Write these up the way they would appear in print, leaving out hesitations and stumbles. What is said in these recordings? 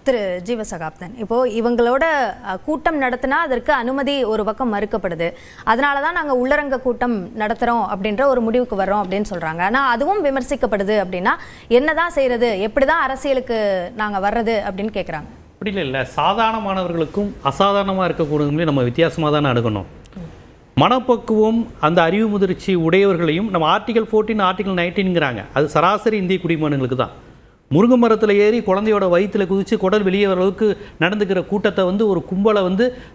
திரு ஜீவசகாப்தன், இப்போ இவங்களோட கூட்டம் நடத்தினா அதற்கு அனுமதி ஒரு பக்கம் மறுக்கப்படுது. அதனால தான் நாங்கள் உள்ளரங்க கூட்டம் நடத்துகிறோம் அப்படின்ற ஒரு முடிவுக்கு வர்றோம் அப்படின்னு சொல்கிறாங்க. ஆனால் அதுவும் விமர்சிக்கப்படுது. அப்படின்னா என்னதான் செய்யறது, எப்படி தான் அரசியலுக்கு நாங்கள் வர்றது அப்படின்னு கேட்குறாங்க. அப்படி இல்லை, சாதாரணமானவர்களுக்கும் அசாதாரணமாக இருக்கக்கூடியவங்களையும் நம்ம வித்தியாசமாக தானே அணுகணும். மனப்பக்குவம் அந்த அறிவு முதிர்ச்சி உடையவர்களையும் நம்ம ஆர்டிகல் 14 ஆர்டிகல் 19ங்கிறாங்க. அது சராசரி இந்திய குடிமகன்களுக்கு தான். முருங்கை மரத்தில் ஏறி குழந்தையோட வயிற்றில் குதித்து குடல் வெளியே வர அளவுக்கு நடந்துக்கிற கூட்டத்தை ஒரு கும்பலை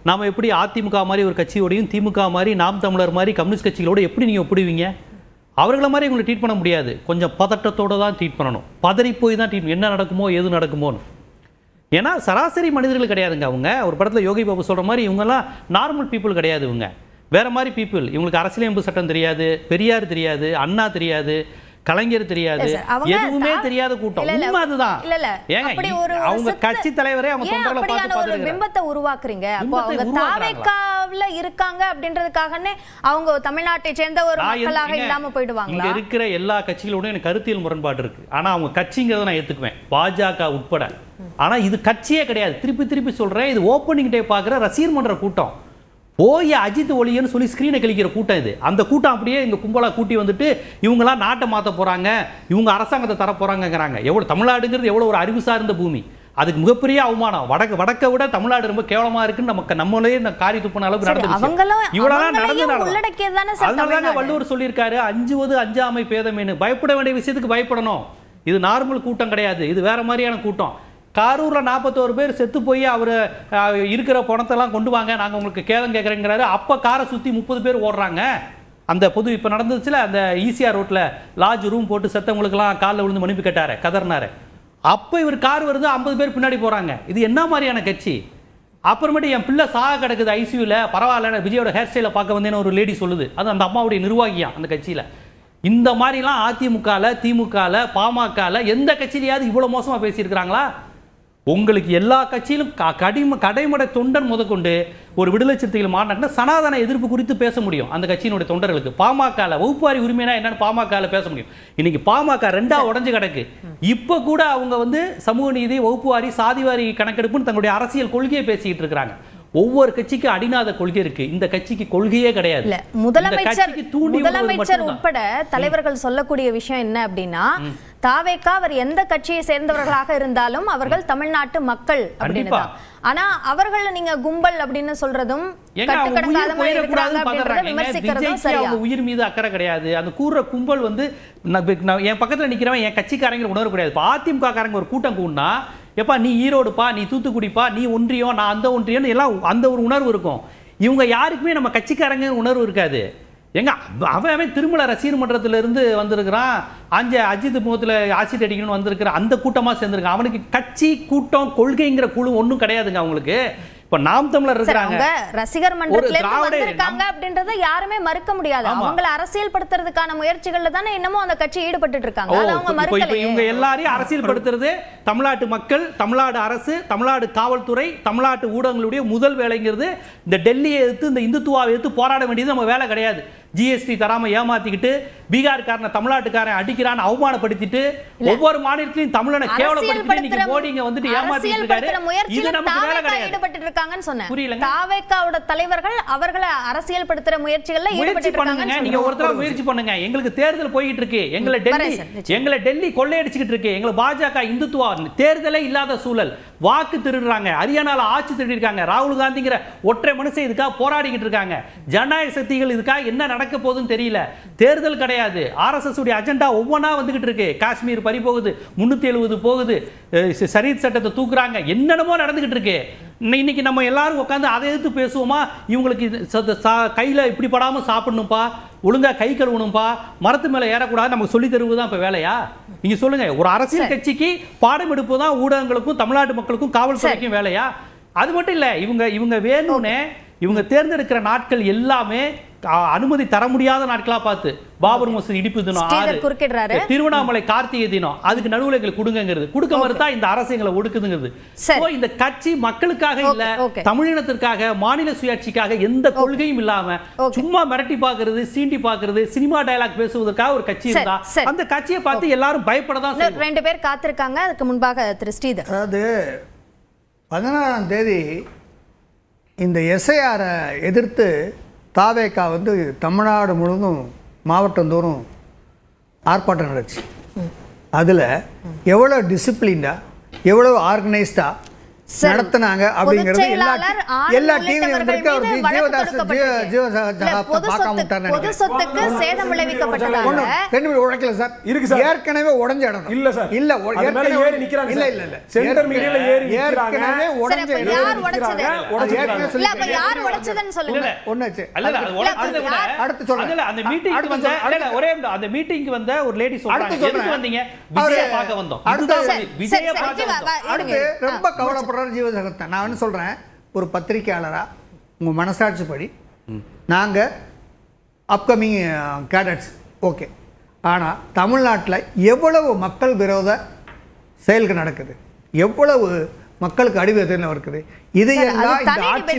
நாம் எப்படி அதிமுக மாதிரி ஒரு கட்சியோடையும் திமுக மாதிரி நாம் தமிழர் மாதிரி கம்யூனிஸ்ட் கட்சிகளோட எப்படி நீங்கள் ஒப்பிடுவீங்க? அவர்களை மாதிரி உங்களை ட்ரீட் பண்ண முடியாது. கொஞ்சம் பதட்டத்தோடு தான் ட்ரீட் பண்ணணும். பதறி போய் தான் ட்ரீட், என்ன நடக்குமோ எது நடக்குமோன்னு. ஏன்னா சராசரி மனிதர்கள் கிடையாதுங்க அவங்க. ஒரு படத்தில் யோகி பாபு சொல்கிற மாதிரி இவங்கெல்லாம் நார்மல் பீப்புள் கிடையாது. இவங்க வேற மாதிரி பீப்புள். இவங்களுக்கு அரசியலமைப்பு சட்டம் தெரியாது, பெரியார் தெரியாது, அண்ணா தெரியாது, கலைஞர் தெரியாது, எதுவுமே தெரியாத கூட்டம். உண்மை அதுதான். அவங்க கட்சி தலைவரே அவங்க தொண்டர்களை பார்த்து ஒரு பிம்பத்தை உருவாக்குறீங்க. அப்போ அவங்க தாவேக்காவுல இருக்காங்க அப்படின்றதுக்காகவே அவங்க தமிழ்நாட்டை சேர்ந்த ஒரு மக்களாக இல்லாம போயிடுவாங்க. இங்க இருக்கிற எல்லா கட்சிகளோட எனக்கு கருத்தியல் முரண்பாடு இருக்கு. ஆனா அவங்க கட்சிங்கிறத நான் ஏத்துக்குவேன், பாஜக உட்பட. ஆனா இது கட்சியே கிடையாது. திருப்பி திருப்பி சொல்றேன், இது ஓப்பனிங் டே பாக்குற ரசிகர் மன்ற கூட்டம். போய் அஜித் ஒளியன்னு சொல்லி ஸ்கிரீனை கழிக்கிற கூட்டம் இது. அந்த கூட்டம் அப்படியே இங்க கும்பலா கூட்டி வந்துட்டு இவங்களாம் நாட்டை மாற்ற போறாங்க, இவங்க அரசாங்கத்தை தர போறாங்கிறாங்க. எவ்வளவு தமிழ்நாடுங்கிறது எவ்வளவு ஒரு அறிவு சார்ந்த பூமி. அதுக்கு மிகப்பெரிய அவமானம். வடக்க விட தமிழ்நாடு ரொம்ப கேவலமா இருக்குன்னு நம்மளே இந்த காரி துப்புன அளவுக்கு நடந்துச்சு. இவ்வளவுதான் நடந்ததுனால வள்ளுவர் சொல்லியிருக்காரு, அஞ்சுவது அஞ்சாமை பேதமேனு. பயப்பட வேண்டிய விஷயத்துக்கு பயப்படணும். இது நார்மல் கூட்டம் கிடையாது, இது வேற மாதிரியான கூட்டம். காரூர்ல 41 பேர் செத்து போய் அவர் இருக்கிற பணத்தெல்லாம் கொண்டு வாங்க, நாங்கள் உங்களுக்கு கேதம் கேட்குறேங்கிறாரு. அப்போ காரை சுற்றி 30 பேர் ஓடுறாங்க. அந்த பொது இப்போ நடந்துச்சுல, அந்த ஈசிஆர் ரோட்டில் லாட்ஜ் ரூம் போட்டு செத்தவங்களுக்குலாம் காலில் விழுந்து மன்னிப்பு கேட்டார், கதர்னாரு. அப்போ இவர் கார் வருது, 50 பேர் பின்னாடி போகிறாங்க. இது என்ன மாதிரியான கட்சி? அப்புறமேட்டு என் பிள்ளை சாக கிடக்குது ஐசியூவில், பரவாயில்ல விஜயோட ஹேர் ஸ்டைலை பார்க்க வந்தேன்னு ஒரு லேடி சொல்லுது. அது அந்த அம்மாவுடைய நிர்வாகியாம் அந்த கட்சியில். இந்த மாதிரிலாம் அதிமுகவில், திமுகவில், பாமகவில் எந்த கட்சியிலையாவது இவ்வளோ மோசமாக பேசியிருக்கிறாங்களா? உங்களுக்கு எல்லா கட்சியிலும் கடைமடை தொண்டன் முதற்கொண்டு ஒரு விடுதலை சிறுத்தைகள் மாநாட்டில் சனாதன எதிர்ப்பு குறித்து பேச முடியும் அந்த கட்சியினுடைய தொண்டர்களுக்கு. பாமகவில் வகுப்பாரி உரிமைனா என்னன்னு பாமகவில் பேச முடியும். இன்னைக்கு பாமக 2ஆ உடஞ்சு கிடக்கு. இப்போ கூட அவங்க சமூக நீதி, வகுப்புவாரி, சாதிவாரி கணக்கெடுப்புன்னு தங்களுடைய அரசியல் கொள்கையை பேசிக்கிட்டு இருக்கிறாங்க. ஒவ்வொரு கட்சிக்கும் அடிநாத கொள்கை இருக்கு. இந்த கட்சிக்கு கொள்கையே கிடையாது. முதலமைச்சர் உட்பட தலைவர்கள் சொல்லக்கூடிய விஷயம் என்ன அப்படின்னா, தாவேக்கா அவர் எந்த கட்சியை சேர்ந்தவர்களாக இருந்தாலும் அவர்கள் தமிழ்நாட்டு மக்கள் அப்படின்னு. ஆனா அவர்கள் நீங்க கும்பல் அப்படின்னு சொல்றதும் உயிர் மீது அக்கறை கிடையாது. அந்த கூற கும்பல் என் பக்கத்துல நிக்கிறவன் என் கட்சிக்காரங்க உணர்வு கிடையாது. அதிமுக காரங்க ஒரு கூட்டம் கூடனா, எப்பா நீ ஈரோடுப்பா, நீ தூத்துக்குடிப்பா, நீ ஒன்றியம், நான் அந்த ஒன்றியம் எல்லாம் அந்த ஒரு உணர்வு இருக்கும். இவங்க யாருக்குமே நம்ம கட்சிக்காரங்க உணர்வு இருக்காது. எங்க அவன் திருமல ரசிகர் மன்றத்திலிருந்து வந்திருக்கிறான், அஜித் முகத்தில் ஆசிட் அடிக்கணும்னு வந்திருக்கிற அந்த கூட்டமாக சேர்ந்திருக்கான். அவனுக்கு கட்சி கூட்டம் கொள்கைங்கிற குழு ஒன்றும் கிடையாதுங்க அவங்களுக்கு. இப்ப நாம் தமிழர் இருக்காங்க, ரசிகர் மன்றத்துல வந்திருக்காங்க அப்படின்றத யாருமே மறுக்க முடியாது. அவங்கள அரசியல் படுத்துறதுக்கான முயற்சிகள்ல தானே இன்னமும் அந்த கட்சி ஈடுபட்டு இருக்காங்க. அவங்க மறுக்கல. இவங்க எல்லாரையும் அரசியல் படுத்துறது தமிழ்நாட்டு மக்கள், தமிழ்நாடு அரசு, தமிழ்நாடு காவல்துறை, தமிழ்நாட்டு ஊடகங்களுடைய முதல் வேலைங்கிறது. இந்த டெல்லியை எதிர்த்து, இந்த இந்துத்துவாவை எதிர்த்து போராட வேண்டியது நம்ம வேலை கிடையாது. ஜிஎஸ்டி தராம ஏமாத்திக்கிட்டு பீகார்காரனை தமிழ்நாட்டுக்காரன் அடிக்கிறான் அவமானப்படுத்திட்டு ஒவ்வொரு மாநிலத்திலும் தமிழனை கேவலப்படுத்திட்டு நீங்க மோடிங்க ஏமாத்திட்டு இருக்காரு. இது நமக்கு வேலை கிடையாது. தாவேக்காவோட தலைவர்கள் அவர்களை அரசியல் படுத்துற முயற்சிகள்ல ஈடுபட்டு இருக்காங்க. நீங்க ஒருத்தர முயற்சி பண்ணுங்க. எங்களுக்கு தேர்தல் போயிட்டு இருக்கு, எங்களை டெல்லி கொள்ளையடிச்சிட்டு இருக்கு. எங்களை பாஜக இந்துத்துவா தேர்தலே இல்லாத சூழல், வாக்கு திருடுறாங்க, ஹரியானால ஆட்சி திருடி இருக்காங்க. ராகுல் காந்திங்கிற ஒற்றை மனுஷன் இதுக்காக போராடிக்கிட்டு இருக்காங்க. ஜனநாயக சக்திகள் இதுக்காக என்ன நடக்க போகுதுன்னு தெரியல. தேர்தல் கிடையாது, ஆர்எஸ்எஸ் உடைய அஜெண்டா ஒவ்வொன்றா வந்துகிட்டு இருக்கு. காஷ்மீர் பறி போகுது, 370 போகுது, சரீத் சட்டத்தை தூக்குறாங்க, என்னென்னமோ நடந்துகிட்டு இருக்கு. இன்னைக்கு நம்ம எல்லாரும் உட்காந்து அதை எதிர்த்து பேசுவோமா? இவங்களுக்கு கையில இப்படி படாம சாப்பிடணும்பா, ஒழுங்கா கை கழுவணும்பா, மரத்து மேல ஏறக்கூடாது நமக்கு சொல்லி தருவதுதான் இப்ப வேலையா? நீங்க சொல்லுங்க. ஒரு அரசியல் கட்சிக்கு பாடம் எடுப்புதான் ஊடகங்களுக்கும் தமிழ்நாட்டு மக்களுக்கும் காவல்துறைக்கும் வேலையா? அது மட்டும் இல்ல, இவங்க வேணும்னே இவங்க தேர்ந்தெடுக்கிற நாட்கள் எல்லாமே அனுமதி தர முடியாத நாட்களா பார்த்து, பாபர் மசூதி இடிப்பு தினம், திருவண்ணாமலை கார்த்திகை தினம், அதுக்கு நடுவுல எங்களுக்கு கொடுங்கிறது, கொடுக்க மறுத்தா இந்த அரசியங்களை ஒடுக்குதுங்கிறது. இந்த கட்சி மக்களுக்காக இல்ல, தமிழினத்திற்காக, மாநில சுயாட்சிக்காக எந்த கொள்கையும் இல்லாம சும்மா மிரட்டி பாக்குறது, சீண்டி பாக்குறது, சினிமா டயலாக் பேசுவதற்காக ஒரு கட்சி இருந்தா அந்த கட்சியை பார்த்து எல்லாரும் பயப்படதான். 2 பேர் காத்திருக்காங்க. அதுக்கு முன்பாக திரு ஸ்ரீதர், அதாவது 16ஆம் தேதி இந்த எஸ்ஐஆரை எதிர்த்து தாவேகா தமிழ்நாடு முழுவதும் மாவட்டந்தோறும் ஆர்ப்பாட்டம் நடந்துச்சு. அதில் எவ்வளோ டிசிப்ளின்டா எவ்வளோ ஆர்கனைஸ்டா நடத்தினாங்க அப்படிங்கிறது எல்லா டிவியும் வந்திருக்கு. அவர் பொது சொத்துக்கு சேதம் விளைவிக்கப்பட்டதாக உடைக்கல சார், இருக்கு சார், ஏற்கனவே உடைஞ்ச இடம் இல்ல சார், இல்ல ஏற்கனவே ஏறி நிக்கிறாங்க, இல்ல இல்ல இல்ல சென்டர் மீடியால ஏறி ஏற்கனவே உடைஞ்ச இடம். யார் உடைச்சது? இல்ல அப்ப யார் உடைச்சதுன்னு சொல்லுங்க. ஒண்ணாச்சு அடுத்து சொல்றேன். அந்த மீட்டிங்க்கு வந்த ஒரே அந்த மீட்டிங்க்கு வந்த ஒரு லேடி சொல்றாங்க, எதுக்கு வந்தீங்க? விஜய பார்க்க வந்தோம். விஜய பார்க்க வந்தோம். அடுத்து ரொம்ப கவலைப்படுற ஜீவசகத்தை நான் என்ன சொல்றேன், ஒரு பத்திரிகையாளரா உங்க மனசாட்சிப்படி நாங்க அப்கமிங் கேடட்ஸ் ஓகே, ஆனா தமிழ்நாட்டில் எவ்வளவு மக்கள் விரோத செயல்கள் நடக்குது, எவ்வளவு மக்களுக்கு அடிவதன இருக்குது, இதையெல்லாம் இந்த ஆட்சி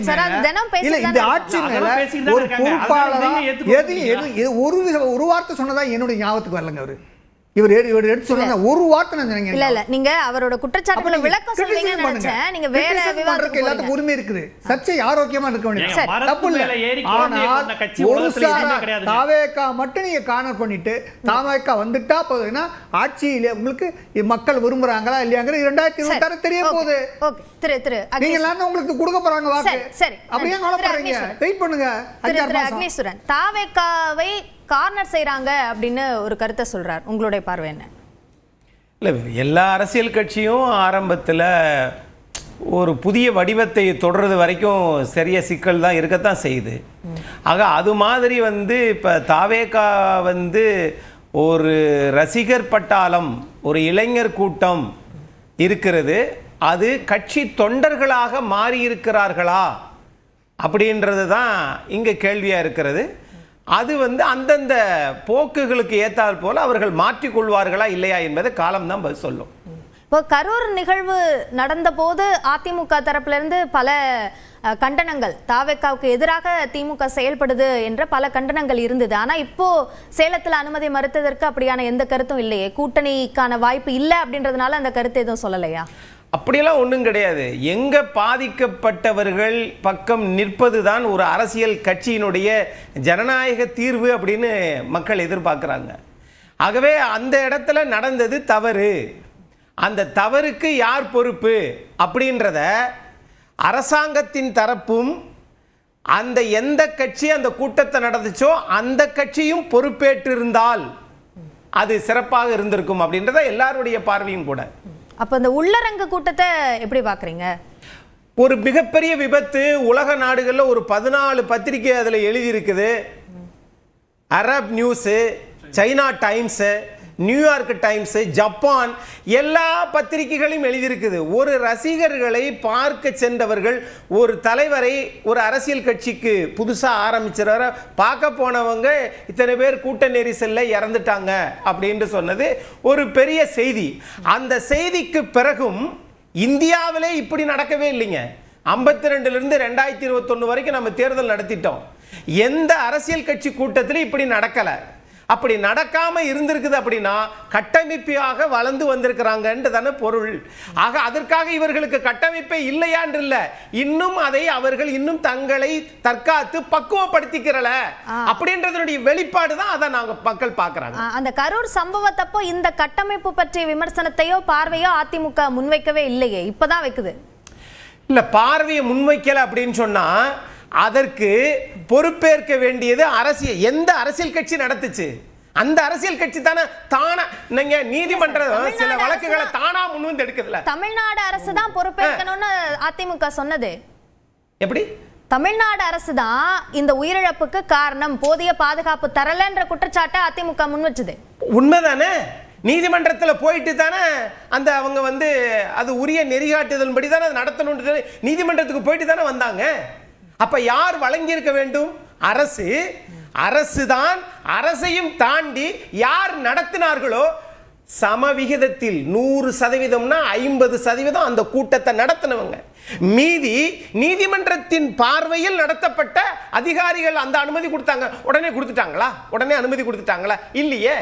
இல்ல இந்த ஆட்சி மேல ஒரு பொறுப்பாளரா ஒரு வார்த்தை சொன்னதா என்னுடைய ஞாபகத்துக்கு வரலங்க. அவரு இவர் எடுத்து சொன்னாங்க ஒரு வார்த்தை நான் இல்ல இல்ல நீங்க அவரோட குற்றச்சாட்டுகளை விளக்கம் சொல்வீங்கன்னு நினைச்சேன். நீங்க வேற விவாதத்துக்கு எல்லாத்துக்கும் உரிமை இருக்குது, சர்ச்சை ஆரோக்கியமா இருக்க வேண்டியது தப்பு இல்ல. ஆனால் ஒரு தாவேகா மட்டும் நீங்க கார்னர் பண்ணிட்டு தாவேகா வந்துட்டா போதுன்னா ஆட்சியில உங்களுக்கு மக்கள் விரும்புறாங்களா இல்லையாங்கிற 2026 தெரிய போகுது. நீங்க எல்லாரும் உங்களுக்கு கொடுக்க போறாங்க வாக்கு. சரி அப்படியே கவலைப்படுறீங்க, வெயிட் பண்ணுங்க. அக்னீஸ்வரன் தாவேகாவை கார்னர் செய்றாங்க அப்படின்னு ஒரு கருத்தை சொல்றார், உங்களுடைய பார்வை என்ன? இல்லை, எல்லா அரசியல் கட்சியும் ஆரம்பத்தில் ஒரு புதிய வடிவத்தை தொடர்றது வரைக்கும் சரிய சிக்கல் தான் இருக்கத்தான் செய்யுது. ஆக அது மாதிரி இப்போ தாவேகா ஒரு ரசிகர் பட்டாளம், ஒரு இளைஞர் கூட்டம் இருக்கிறது. அது கட்சி தொண்டர்களாக மாறி இருக்கிறார்களா அப்படின்றது தான் இங்கே கேள்வியாக இருக்கிறது. அது அந்தந்த போக்குகளுக்கு ஏற்றால் போல அவர்கள் மாற்றிக்கொள்வார்களா இல்லையா என்பதை காலம்தான் பதில் சொல்லும். இப்போ கரூர் நிகழ்வு நடந்த போது அதிமுக தரப்புல இருந்து பல கண்டனங்கள், தாவேகாவுக்கு எதிராக திமுக செயல்படுது என்ற பல கண்டனங்கள் இருந்தது. ஆனா இப்போ சேலத்தில் அனுமதி மறுத்ததற்கு அப்படியான எந்த கருத்தும் இல்லையே, கூட்டணிக்கான வாய்ப்பு இல்லை அப்படின்றதுனால அந்த கருத்து எதுவும் சொல்லலையா? அப்படியெல்லாம் ஒன்றும் கிடையாது. எங்க பாதிக்கப்பட்டவர்கள் பக்கம் நிற்பது தான் ஒரு அரசியல் கட்சியினுடைய ஜனநாயக தீர்வு அப்படின்னு மக்கள் எதிர்பார்க்குறாங்க. ஆகவே அந்த இடத்துல நடந்தது தவறு, அந்த தவறுக்கு யார் பொறுப்பு அப்படின்றத அரசாங்கத்தின் தரப்பும் அந்த எந்த கட்சி அந்த கூட்டத்தை நடந்துச்சோ அந்த கட்சியும் பொறுப்பேற்றிருந்தால் அது சிறப்பாக இருந்திருக்கும் அப்படின்றத எல்லாருடைய பார்வையும் கூட. அப்ப இந்த உள்ளரங்க கூட்டத்தை எப்படி பாக்குறீங்க? ஒரு மிகப்பெரிய விபத்து. உலக நாடுகளில் ஒரு 14 பத்திரிகை அதில் எழுதி இருக்குது. Arab news, China times, New York times, Japan எல்லா பத்திரிகைகளையும் எழுதியிருக்குது. ஒரு ரசிகர்களை பார்க்க சென்றவர்கள், ஒரு தலைவரை ஒரு அரசியல் கட்சிக்கு புதுசாக ஆரம்பிச்சிட பார்க்க போனவங்க இத்தனை பேர் கூட்ட நெரிசல்ல இறந்துட்டாங்க அப்படின்னு சொன்னது ஒரு பெரிய செய்தி. அந்த செய்திக்கு பிறகும் இந்தியாவிலே இப்படி நடக்கவே இல்லைங்க. 52லிருந்து 2021 வரைக்கும் நம்ம தேர்தல் நடத்திட்டோம். எந்த அரசியல் கட்சி கூட்டத்திலும் இப்படி நடக்கலை. அப்படி நடக்காம இருந்திருக்குது அப்படின்னா கட்டமைப்பாக வளர்ந்து வந்திருக்கிறாங்கன்றதான பொருள். ஆக அதற்காக இவர்களுக்கு கட்டமைப்பே இல்லையான்று இல்ல, இன்னும் அதை அவர்கள் இன்னும் தங்களை தற்காத்து பக்குவப்படுத்திக்கிறல அப்படின்றதனுடைய வெளிப்பாடு தான் அதை நாங்க மக்கள் பார்க்கறாங்க. அந்த கரூர் சம்பவத்தப்போ இந்த கட்டமைப்பு பற்றிய விமர்சனத்தையோ பார்வையோ அதிமுக முன்வைக்கவே இல்லையே, இப்பதான் வைக்குது. இல்ல, பார்வையை முன்வைக்கல அப்படின்னு சொன்னா அதற்கு பொறுப்பேற்க வேண்டியது அரசியல். எந்த அரசியல் கட்சி நடத்துச்சு? அந்த அரசியல் கட்சி தானே தானா நீங்க நீதிமன்ற சில வழக்குகளை தானா முன்வந்து எடுக்குதுல. தமிழ்நாடு அரசு தான் பொறுப்பேற்கணும்னு அதிமுக சொன்னது. எப்படி? தமிழ்நாடு அரசு தான் இந்த உயிரிழப்புக்கு காரணம், போதிய பாதுகாப்பு தரலன்ற குற்றச்சாட்டை அதிமுக முன் வச்சது. உண்மைதானே? நீதிமன்றத்தில் போயிட்டு தானே அந்த அவங்க அது உரிய நெறிகாட்டுதல் படி தானே நடத்தணும், நீதிமன்றத்துக்கு போயிட்டு தானே வந்தாங்க. அப்ப யார் வழங்கியிருக்க வேண்டும்? அரசு. அரசுதான். அரசையும் தாண்டி யார் நடத்தினார்களோ சம விகிதத்தில் 100%னா 50% அந்த கூட்டத்தை நடத்தினவங்க. மீதி நீதிமன்றத்தின் பார்வையில் நடத்தப்பட்ட அதிகாரிகள் அந்த அனுமதி கொடுத்தாங்க. உடனே கொடுத்துட்டாங்களா? உடனே அனுமதி கொடுத்துட்டாங்களா? இல்லையே.